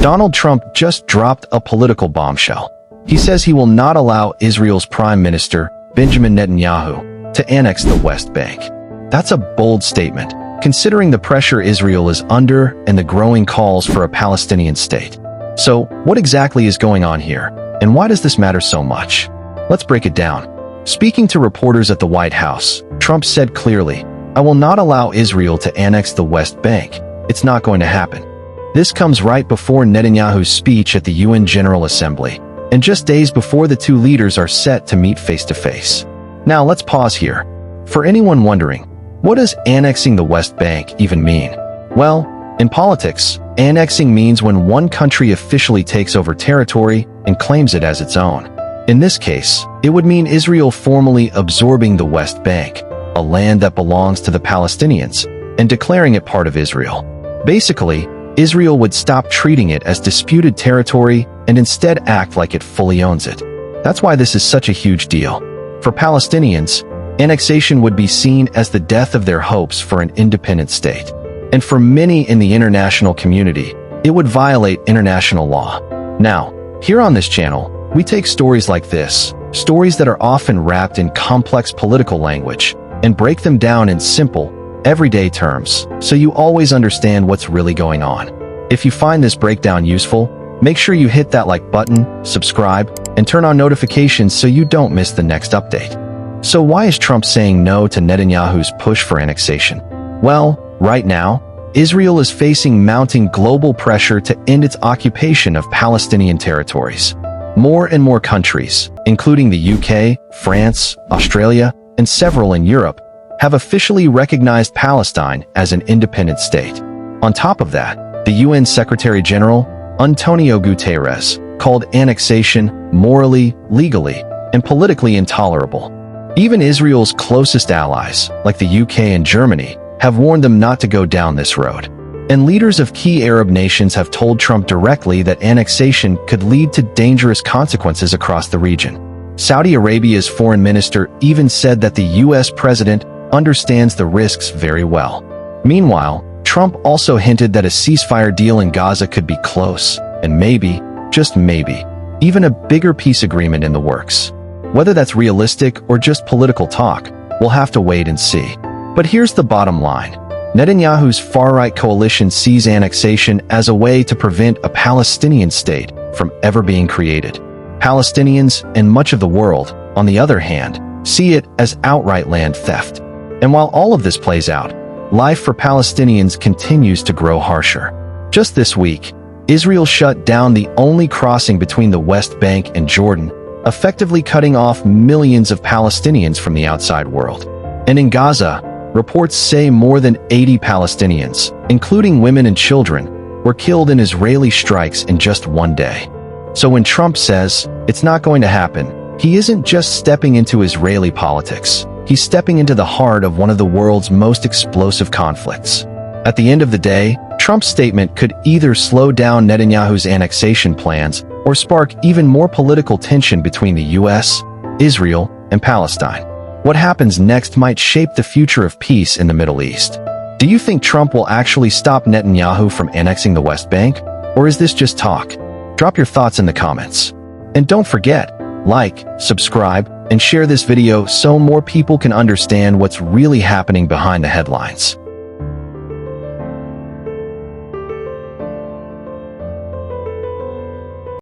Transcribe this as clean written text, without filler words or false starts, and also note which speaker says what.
Speaker 1: Donald Trump just dropped a political bombshell. He says he will not allow Israel's Prime Minister, Benjamin Netanyahu, to annex the West Bank. That's a bold statement, considering the pressure Israel is under and the growing calls for a Palestinian state. So, what exactly is going on here, and why does this matter so much? Let's break it down. Speaking to reporters at the White House, Trump said clearly, "I will not allow Israel to annex the West Bank. It's not going to happen." This comes right before Netanyahu's speech at the UN General Assembly, and just days before the two leaders are set to meet face-to-face. Now let's pause here. For anyone wondering, what does annexing the West Bank even mean? Well, in politics, annexing means when one country officially takes over territory and claims it as its own. In this case, it would mean Israel formally absorbing the West Bank, a land that belongs to the Palestinians, and declaring it part of Israel. Basically, Israel would stop treating it as disputed territory and instead act like it fully owns it. That's why this is such a huge deal. For Palestinians, annexation would be seen as the death of their hopes for an independent state. And for many in the international community, it would violate international law. Now, here on this channel, we take stories like this, stories that are often wrapped in complex political language, and break them down in simple, everyday terms, so you always understand what's really going on. If you find this breakdown useful, make sure you hit that like button, subscribe, and turn on notifications so you don't miss the next update. So why is Trump saying no to Netanyahu's push for annexation? Well, right now, Israel is facing mounting global pressure to end its occupation of Palestinian territories. More and more countries, including the UK, France, Australia, and several in Europe, have officially recognized Palestine as an independent state. On top of that, the UN Secretary-General, Antonio Guterres, called annexation morally, legally, and politically intolerable. Even Israel's closest allies, like the UK and Germany, have warned them not to go down this road. And leaders of key Arab nations have told Trump directly that annexation could lead to dangerous consequences across the region. Saudi Arabia's foreign minister even said that the US president understands the risks very well. Meanwhile, Trump also hinted that a ceasefire deal in Gaza could be close, and maybe, just maybe, even a bigger peace agreement in the works. Whether that's realistic or just political talk, we'll have to wait and see. But here's the bottom line. Netanyahu's far-right coalition sees annexation as a way to prevent a Palestinian state from ever being created. Palestinians and much of the world, on the other hand, see it as outright land theft. And while all of this plays out, life for Palestinians continues to grow harsher. Just this week, Israel shut down the only crossing between the West Bank and Jordan, effectively cutting off millions of Palestinians from the outside world. And in Gaza, reports say more than 80 Palestinians, including women and children, were killed in Israeli strikes in just one day. So when Trump says it's not going to happen, he isn't just stepping into Israeli politics. He's stepping into the heart of one of the world's most explosive conflicts. At the end of the day, Trump's statement could either slow down Netanyahu's annexation plans or spark even more political tension between the US, Israel, and Palestine. What happens next might shape the future of peace in the Middle East. Do you think Trump will actually stop Netanyahu from annexing the West Bank? Or is this just talk? Drop your thoughts in the comments. And don't forget, like, subscribe, and share this video so more people can understand what's really happening behind the headlines.